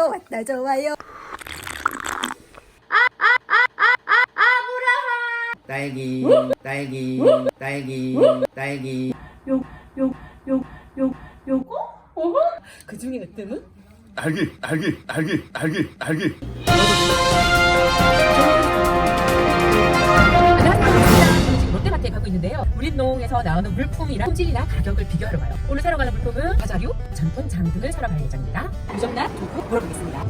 좋아요 왔다 좋아요. 딸기, 딸기, 딸기, 딸기. 그 중에 몇 등은? 알기. 안녕하세요. 지금 롯데마트에 가고 있는데요. 우리농에서 나오는 물품이랑 품질이나 가격을 비교하러 가요. 오늘 사러 가는 물품은 과자류, 전통 장 등을 사러 갈 예정입니다. 유정란 두고 물어보겠습니다.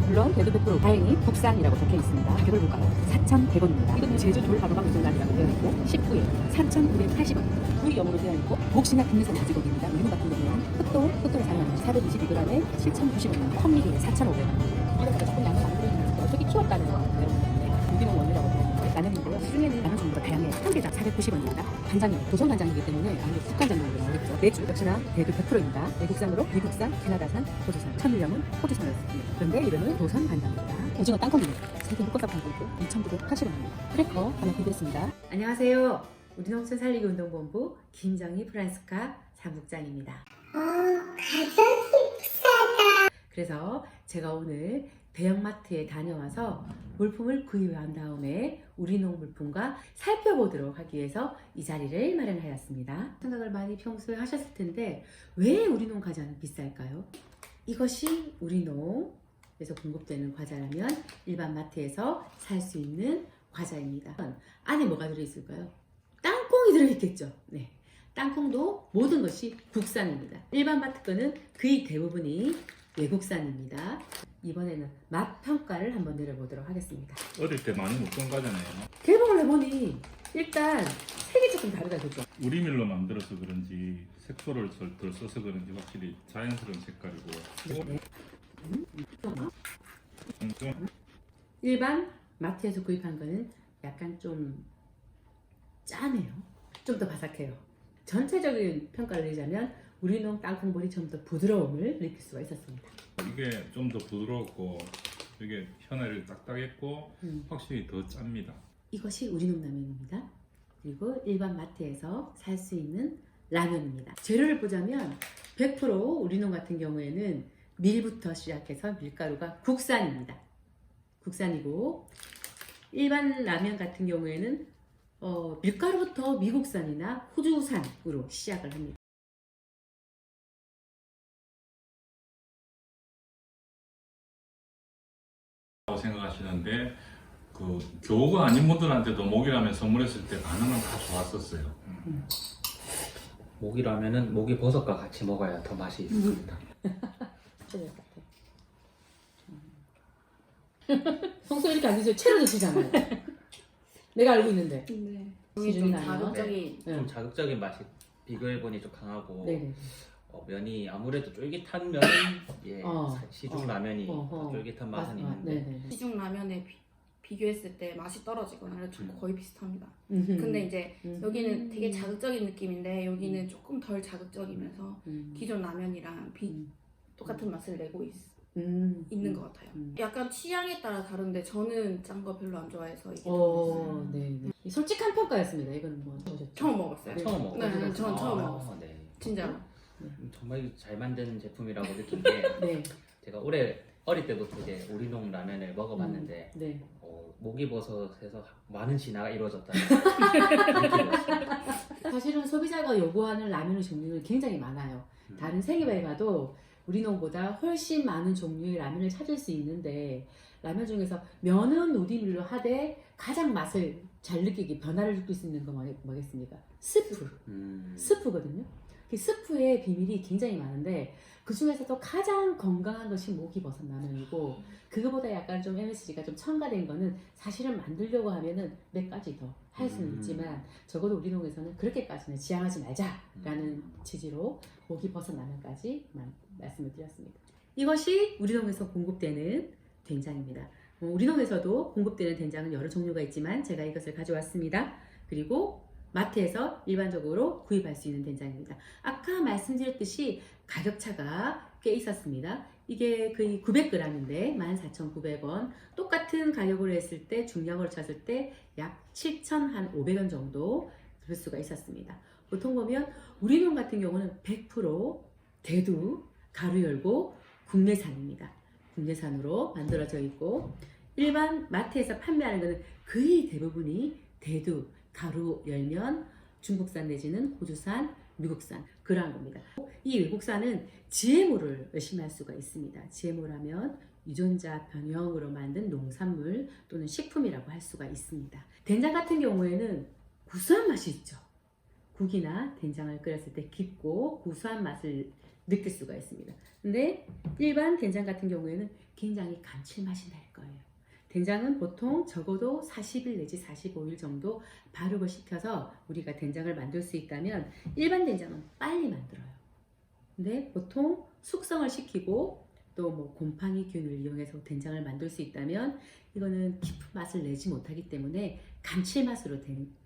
물론 배도 100% 다행히 국산이라고 적혀 있습니다. 가격을 볼까요? 4,100원입니다. 이건 제주 돌바로방 유정란이라고 되어 있고 19에 3,980원. 구이 염으로 되어 있고 목시나 국내산 돼지고기입니다. 우리농 같은 경우는 흑도를 사용하면 422g에 7,090원, 컵미리에 4,500원. 이거보다 조금 양이 많이 들어있는데 어떻게 키웠다는 거 여러분들 유기농 원료라고 되어 있는데 라면이고요. 시중에는 라면 종류가 다양해요. 한 개당 490원입니다. 간장이요. 도성간장이기 때문에 아무래도 국간장용으로 나오겠죠. 맥주 역시나 대두 100%입니다. 외국산으로 미국산, 캐나다산, 호주산, 천일염은 호주산이었습니다. 그런데 이름은 도선간장입니다. 오징어 땅콩입니다. 3개 묶어서 팔고 있고 2,980원입니다. 크래커 하나 준비했습니다. 안녕하세요. 우리농촌 살리기 운동본부 김정희 프란스카 사무국장입니다. 그래서 제가 오늘 대형마트에 다녀와서 물품을 구입한 다음에 우리농 물품과 살펴보도록 하기 위해서 이 자리를 마련하였습니다. 생각을 많이 평소에 하셨을 텐데 왜 우리농 과자는 비쌀까요? 이것이 우리농에서 공급되는 과자라면 일반 마트에서 살 수 있는 과자입니다. 안에 뭐가 들어있을까요? 땅콩이 들어있겠죠. 네, 땅콩도 모든 것이 국산입니다. 일반 마트 거는 거의 대부분이 외국산입니다. 이번에는 맛 평가를 한번 내려보도록 하겠습니다. 어릴 때 많이 먹던 과잖아요. 개봉을 해보니 일단 색이 조금 다르다 그죠? 우리 밀로 만들어서 그런지 색소를 덜 써서 그런지 확실히 자연스러운 색깔이고. 일반 마트에서 구입한 거는 약간 좀 짜네요. 좀 더 바삭해요. 전체적인 평가를 내자면 우리농 땅콩볼이 좀 더 부드러움을 느낄 수가 있었습니다. 이게 좀 더 부드럽고 이게 현알이 딱딱했고 확실히 더 짭니다. 이것이 우리농 라면입니다. 그리고 일반 마트에서 살 수 있는 라면입니다. 재료를 보자면 100% 우리농 같은 경우에는 밀부터 시작해서 밀가루가 국산입니다. 국산이고 일반 라면 같은 경우에는 밀가루부터 미국산이나 호주산으로 시작을 합니다. 생각하시는데 그 교우가 아닌 분들한테도 목이라면 선물했을 때 반응은 다 좋았었어요. 모기라면은 모기 버섯과 같이 먹어야 더 맛이 있습니다. 평소에 이렇게 안 드세요. 채로 드시잖아요. 내가 알고 있는데. 네. 기준이 좀 나요? 자극적인. 좀 자극적인 맛이 비교해보니 좀 강하고 네네. 면이 아무래도 쫄깃한 면은 예, 시중 라면이 더 쫄깃한 맛은 있는데 네네. 시중 라면에 비교했을 때 맛이 떨어지거나 그래서 거의 비슷합니다. 근데 근데 이제 여기는 되게 자극적인 느낌인데 여기는 조금 덜 자극적이면서 기존 라면이랑 똑같은 맛을 내고 있는 것 같아요. 약간 취향에 따라 다른데 저는 짠 거 별로 안 좋아해서 이게 네네. 솔직한 평가였습니다. 이거는 뭐 처음 먹었어요. 처음 먹었어요. 네, 전 처음 먹었어요. 네. 진짜로. 정말 잘 만든 제품이라고 느낀 게 네. 제가 어릴 때부터 이제 우리농 라면을 먹어봤는데 네. 모기버섯에서 많은 진화가 이루어졌다는 느낌이었습니다. 사실은 소비자가 요구하는 라면의 종류는 굉장히 많아요. 다른 세계에 가도 우리농보다 훨씬 많은 종류의 라면을 찾을 수 있는데 라면 중에서 면은 우리밀로 하되 가장 맛을 잘 느끼게 변화를 느낄 수 있는 건 뭐겠습니까? 스프. 스프거든요. 그 스프의 비밀이 굉장히 많은데 그 중에서도 가장 건강한 것이 모기버섯 라면이고 그거보다 약간 좀 MSG가 좀 첨가된 거는 사실은 만들려고 하면은 몇 가지 더 할 수는 있지만 적어도 우리농에서는 그렇게까지는 지향하지 말자라는 취지로 모기버섯 라면까지 말씀을 드렸습니다. 이것이 우리농에서 공급되는 된장입니다. 우리농에서도 공급되는 된장은 여러 종류가 있지만 제가 이것을 가져왔습니다. 그리고 마트에서 일반적으로 구입할 수 있는 된장입니다. 아까 말씀드렸듯이 가격차가 꽤 있었습니다. 이게 거의 900g인데 14,900원. 똑같은 가격으로 했을 때 중량으로 쳤을 때 약 7,500원 정도 들 수가 있었습니다. 보통 보면 우리농 같은 경우는 100% 대두, 가루 열고 국내산입니다. 국내산으로 만들어져 있고 일반 마트에서 판매하는 것은 거의 대부분이 대두, 가루, 열면, 중국산 내지는 호주산, 미국산 그러한 겁니다. 이 외국산은 GMO를 의심할 수가 있습니다. GMO라면 유전자 변형으로 만든 농산물 또는 식품이라고 할 수가 있습니다. 된장 같은 경우에는 구수한 맛이 있죠. 국이나 된장을 끓였을 때 깊고 구수한 맛을 느낄 수가 있습니다. 근데 일반 된장 같은 경우에는 굉장히 감칠맛이 날 거예요. 된장은 보통 적어도 40일 내지 45일 정도 발육을 시켜서 우리가 된장을 만들 수 있다면 일반 된장은 빨리 만들어요. 근데 보통 숙성을 시키고 또 뭐 곰팡이균을 이용해서 된장을 만들 수 있다면 이거는 깊은 맛을 내지 못하기 때문에 감칠맛으로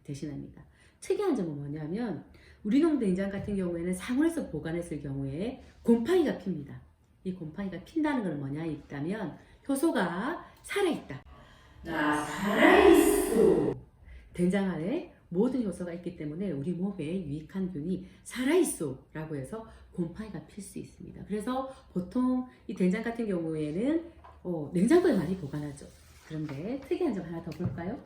대신합니다. 특이한 점은 뭐냐면 우리농 된장 같은 경우에는 상온에서 보관했을 경우에 곰팡이가 핍니다. 이 곰팡이가 핀다는 건 뭐냐 있다면 효소가 살아있다. 나 살아있어. 된장 안에 모든 효소가 있기 때문에 우리 몸에 유익한 균이 살아있어 라고 해서 곰팡이가 필 수 있습니다. 그래서 보통 이 된장 같은 경우에는 냉장고에 많이 보관하죠. 그런데 특이한 점 하나 더 볼까요?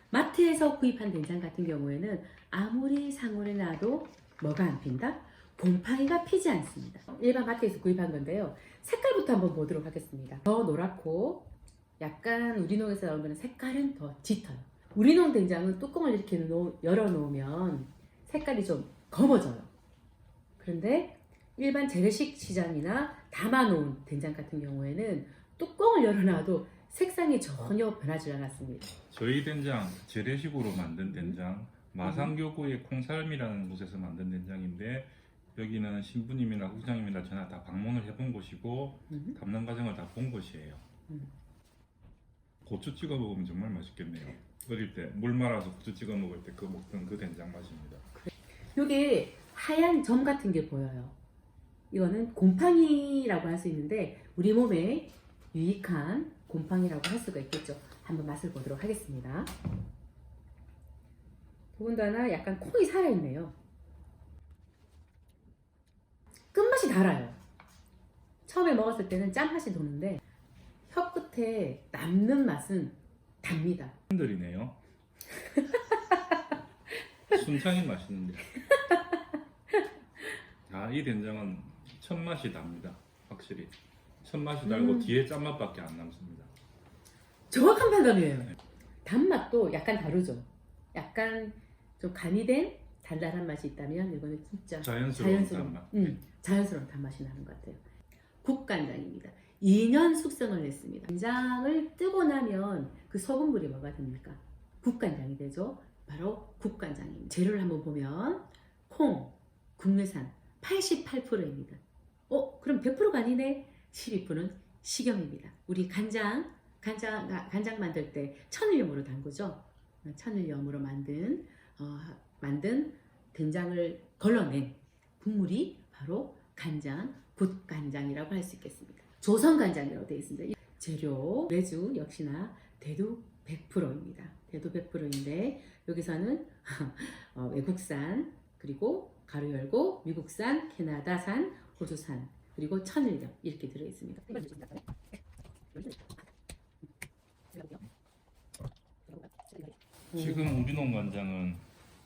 마트에서 구입한 된장 같은 경우에는 아무리 상온에 놔도 뭐가 안 핀다? 곰팡이가 피지 않습니다. 일반 마트에서 구입한 건데요. 색깔부터 한번 보도록 하겠습니다. 더 노랗고 약간 우리농에서 나오는 색깔은 더 짙어요. 우리농 된장은 뚜껑을 이렇게 열어놓으면 색깔이 좀 검어져요. 그런데 일반 재래식 시장이나 담아놓은 된장 같은 경우에는 뚜껑을 열어놔도 색상이 전혀 변하지 않았습니다. 저희 된장 재래식으로 만든 된장 마산교구의 콩살미라는 곳에서 만든 된장인데 여기는 신부님이나 국장님이나 저나 다 방문을 해본 곳이고 담는 과정을 다 본 곳이에요. 고추 찍어 먹으면 정말 맛있겠네요. 어릴 때 물 말아서 고추 찍어 먹을 때 그 먹던 그 된장 맛입니다. 여기 하얀 점 같은 게 보여요. 이거는 곰팡이라고 할 수 있는데 우리 몸에 유익한 곰팡이라고 할 수가 있겠죠. 한번 맛을 보도록 하겠습니다. 더군다나 약간 콩이 살아있네요. 끝맛이 달아요. 처음에 먹었을 때는 짠맛이 도는데 혀 끝에 남는 맛은 답니다. 흔들이네요. 순창이 맛있는데. 이 된장은 첫 맛이 납니다. 확실히. 첫 맛이 달고 뒤에 짠맛밖에 안 남습니다. 정확한 판단이에요. 단맛도 약간 다르죠. 약간 좀 가미된 달달한 맛이 있다면 이거는 진짜 자연스러운 단맛. 자연스러운 단맛이 나는 것 같아요. 국간장입니다. 2년 숙성을 했습니다. 간장을 뜨고 나면 그 소금물이 뭐가 됩니까? 국간장이 되죠. 바로 국간장입니다. 재료를 한번 보면 콩, 국내산 88%입니다. 그럼 100%가 아니네? 12%는 식용입니다. 우리 간장 만들 때 천일염으로 담그죠. 천일염으로 만든 된장을 걸러낸 국물이 바로 간장, 국간장이라고 할 수 있겠습니다. 조선간장이라고 되어 있습니다. 재료, 매주 역시나 대두 100%입니다. 대두 100%인데 여기서는 외국산, 그리고 가루 열고 미국산, 캐나다산, 호주산, 그리고 천일염 이렇게 들어있습니다. 지금 우리농 간장은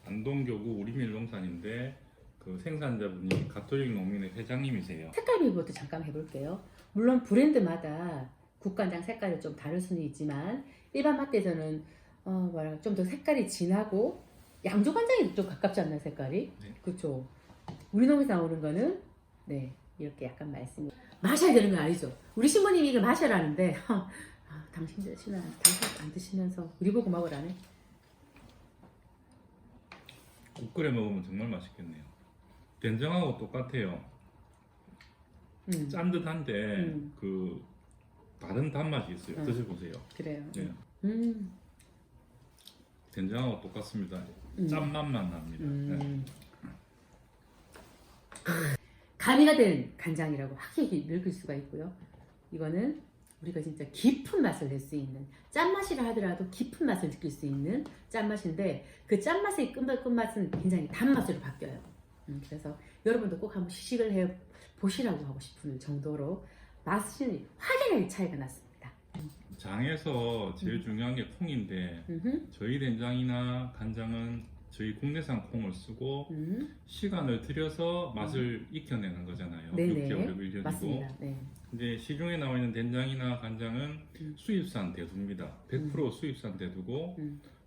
안동교구 우리밀농산인데 그 생산자분이 가톨릭 농민의 회장님이세요. 색깔 비교도 잠깐 해볼게요. 물론 브랜드마다 국간장 색깔이 좀 다를 수는 있지만 일반 마트에서는 좀 더 색깔이 진하고 양조간장이 좀 가깝지 않나요, 색깔이? 네. 그렇죠. 우리농에서 나오는 거는 이렇게 약간 말씀이 마셔야 되는 건 아니죠. 우리 신부님이 이걸 마셔라는데 당신 안 드시면서 우리 보고 먹으라네. 국 끓여 먹으면 정말 맛있겠네요. 된장하고 똑같아요. 짠 듯한데 그 다른 단맛이 있어요. 드셔보세요. 그래요. 네. 된장하고 똑같습니다. 짠맛만 납니다. 네. 가미가 된 간장이라고 확실히 느낄 수가 있고요. 이거는 우리가 진짜 깊은 맛을 낼 수 있는 짠맛이라 하더라도 깊은 맛을 느낄 수 있는 짠맛인데 그 짠맛의 끝맛은 굉장히 단맛으로 바뀌어요. 그래서 여러분도 꼭 한번 시식을 해 보시라고 하고 싶은 정도로 맛이 확연하게 차이가 났습니다. 장에서 제일 중요한 게 콩인데 저희 된장이나 간장은 저희 국내산 콩을 쓰고 시간을 들여서 맛을 익혀내는 거잖아요. 네네. 6개월, 1년이고. 맞습니다. 네. 근데 시중에 나와 있는 된장이나 간장은 수입산 대두입니다. 100% 수입산 대두고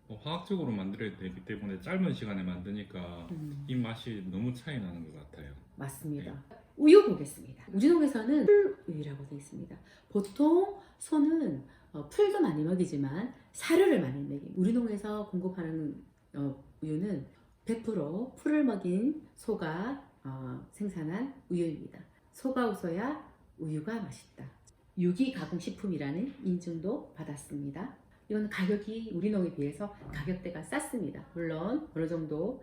화학적으로 만들어야 되기 때문에 짧은 시간에 만드니까 이 맛이 너무 차이 나는 것 같아요. 맞습니다. 네. 우유 보겠습니다. 우리농에서는 풀우유라고 되어 있습니다. 보통 소는 풀도 많이 먹이지만 사료를 많이 먹입니다. 우리농에서 공급하는 우유는 100% 풀을 먹인 소가 생산한 우유입니다. 소가 웃어야 우유가 맛있다. 유기 가공식품이라는 인증도 받았습니다. 이건 가격이 우리농에 비해서 가격대가 쌌습니다. 물론 어느 정도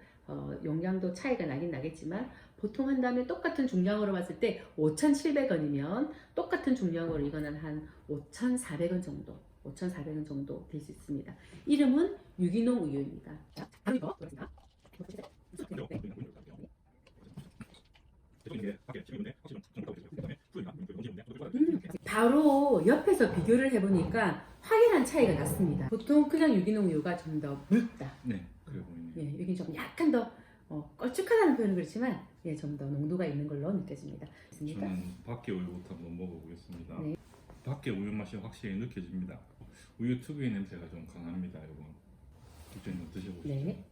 용량도 차이가 나긴 나겠지만 보통 한다면 똑같은 중량으로 봤을 때 5,700원이면 똑같은 중량으로 이거는 한 5,400원 정도 5,400원 정도 될 수 있습니다. 이름은 유기농 우유입니다. 자, 바로 이거 들어갑니다. 바로 옆에서 비교를 해보니까 확연한 차이가 났습니다. 보통 그냥 유기농 우유가 좀 더 묽다. 네, 그래 보이네요. 예, 여기 좀 약간 더 걸쭉하다는 표현은 그렇지만 예, 좀 더 농도가 있는 걸로 느껴집니다. 저는 밖에 우유부터 한번 먹어보겠습니다. 네. 밖에 우유 맛이 확실히 느껴집니다. 우유 특유의 냄새가 좀 강합니다. 이거 국장님 드셔보시죠. 네.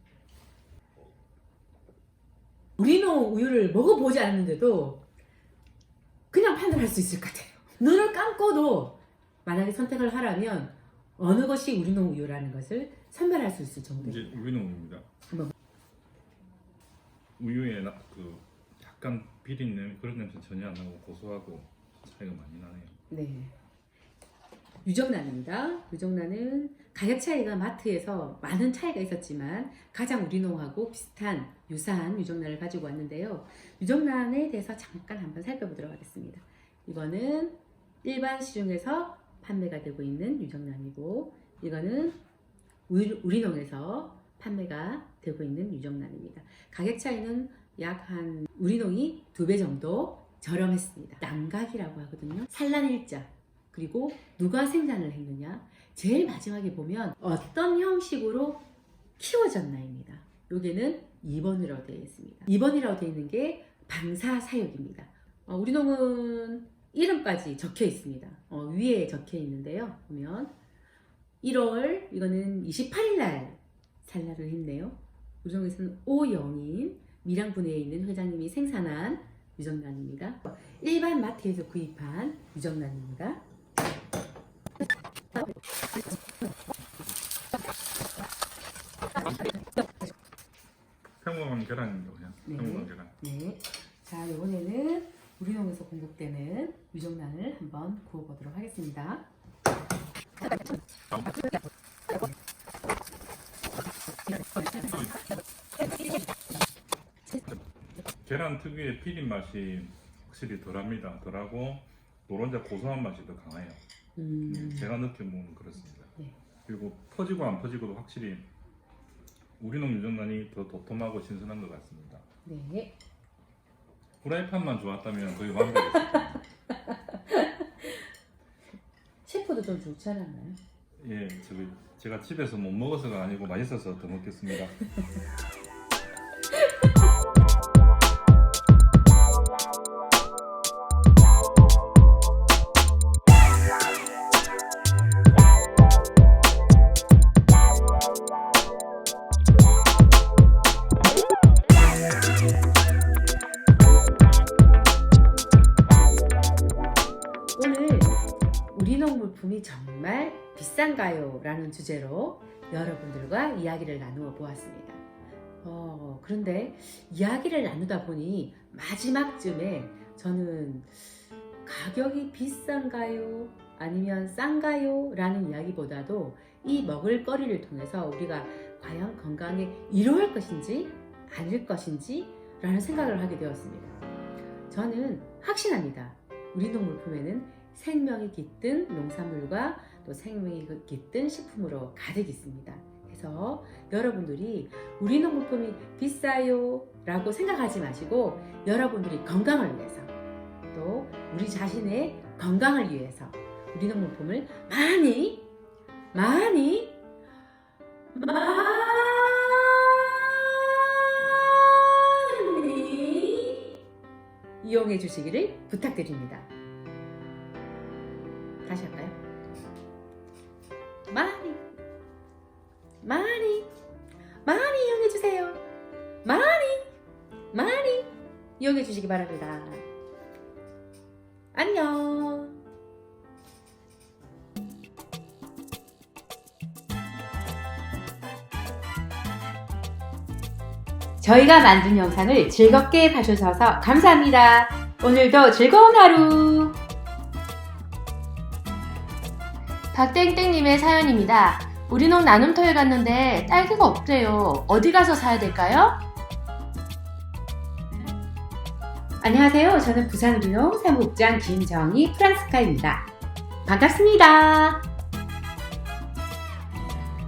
우리농 우유를 먹어보지 않았는데도 그냥 판단할 수 있을 것 같아요. 눈을 감고도 만약에 선택을 하라면 어느 것이 우리농 우유라는 것을 선별할 수 있을 이제 정도입니다. 우유는 우유입니다. 한번. 우유에 그 약간 비린내 그런 냄새 전혀 안 나고 고소하고 차이가 많이 나네요. 네. 유정란입니다. 유정란은 가격 차이가 마트에서 많은 차이가 있었지만 가장 우리농하고 비슷한 유사한 유정란을 가지고 왔는데요. 유정란에 대해서 잠깐 한번 살펴보도록 하겠습니다. 이거는 일반 시중에서 판매가 되고 있는 유정란이고 이거는 우리농에서 판매가 되고 있는 유정란입니다. 가격 차이는 약 한 우리농이 2배 정도 저렴했습니다. 난각이라고 하거든요. 산란일자 그리고 누가 생산을 했느냐 제일 마지막에 보면 어떤 형식으로 키워졌나입니다. 여기는 2번이라고 되어 있습니다. 2번이라고 되어 있는 게 방사사육입니다. 우리농은 이름까지 적혀 있습니다. 위에 적혀 있는데요. 보면 1월 이거는 28일 날 산란을 했네요. 우리농에서는 오영인 밀양분해에 있는 회장님이 생산한 유정란입니다. 일반 마트에서 구입한 유정란입니다. 평범한 계란입니다. 그냥 네. 평범한 계란. 네. 자, 이번에는 우리농에서 공급되는 유정란을 한번 구워보도록 하겠습니다. 계란 특유의 비린 맛이 확실히 덜합니다. 덜하고 노른자 고소한 맛이 더 강해요. 제가 느껴보면 그렇습니다. 네. 그리고 퍼지고 안 퍼지고도 확실히 우리농 유정란이 더 도톰하고 신선한 것 같습니다. 네. 프라이팬만 좋았다면 거의 완벽했습니다. 셰프도 좀 좋지 않았나요? 예, 제가 집에서 못 먹어서가 아니고 맛있어서 더 먹겠습니다. 오늘 우리농 물품이 정말 비싼가요? 라는 주제로 여러분들과 이야기를 나누어 보았습니다. 그런데 이야기를 나누다 보니 마지막쯤에 저는 가격이 비싼가요? 아니면 싼가요? 라는 이야기보다도 이 먹을거리를 통해서 우리가 과연 건강에 이로울 것인지 아닐 것인지 라는 생각을 하게 되었습니다. 저는 확신합니다. 우리농 물품에는 생명이 깃든 농산물과 또 생명이 깃든 식품으로 가득 있습니다. 그래서 여러분들이 우리농 물품이 비싸요 라고 생각하지 마시고 여러분들이 건강을 위해서 또 우리 자신의 건강을 위해서 우리농 물품을 많이 많이 이용해 주시기를 부탁드립니다. 다시 할까요? 많이 이용해 주세요. 많이 이용해 주시기 바랍니다. 안녕. 저희가 만든 영상을 즐겁게 봐주셔서 감사합니다. 오늘도 즐거운 하루. 박땡땡님의 사연입니다. 우리농 나눔터에 갔는데 딸기가 없대요. 어디 가서 사야 될까요? 안녕하세요. 저는 부산 우리농 사무국장 김정희 프란스카입니다. 반갑습니다.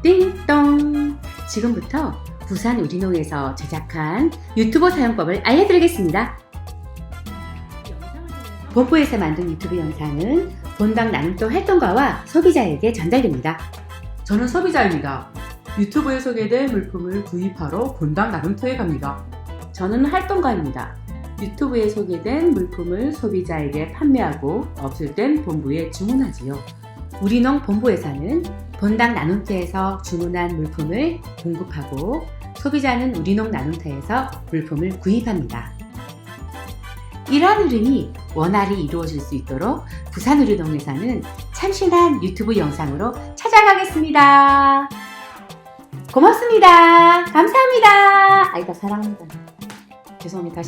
띵동. 지금부터 부산 우리농에서 제작한 유튜버 사용법을 알려드리겠습니다. 본부에서 만든 유튜브 영상은 본당 나눔터 활동가와 소비자에게 전달됩니다. 저는 소비자입니다. 유튜브에 소개된 물품을 구입하러 본당 나눔터에 갑니다. 저는 활동가입니다. 유튜브에 소개된 물품을 소비자에게 판매하고 없을 땐 본부에 주문하지요. 우리농 본부에서는 본당 나눔터에서 주문한 물품을 공급하고 소비자는 우리농 나눔터에서 물품을 구입합니다. 이러한 흐름이 원활히 이루어질 수 있도록 부산 우리농에서는 참신한 유튜브 영상으로 찾아가겠습니다. 고맙습니다. 감사합니다. 아이다 사랑합니다. 죄송합니다.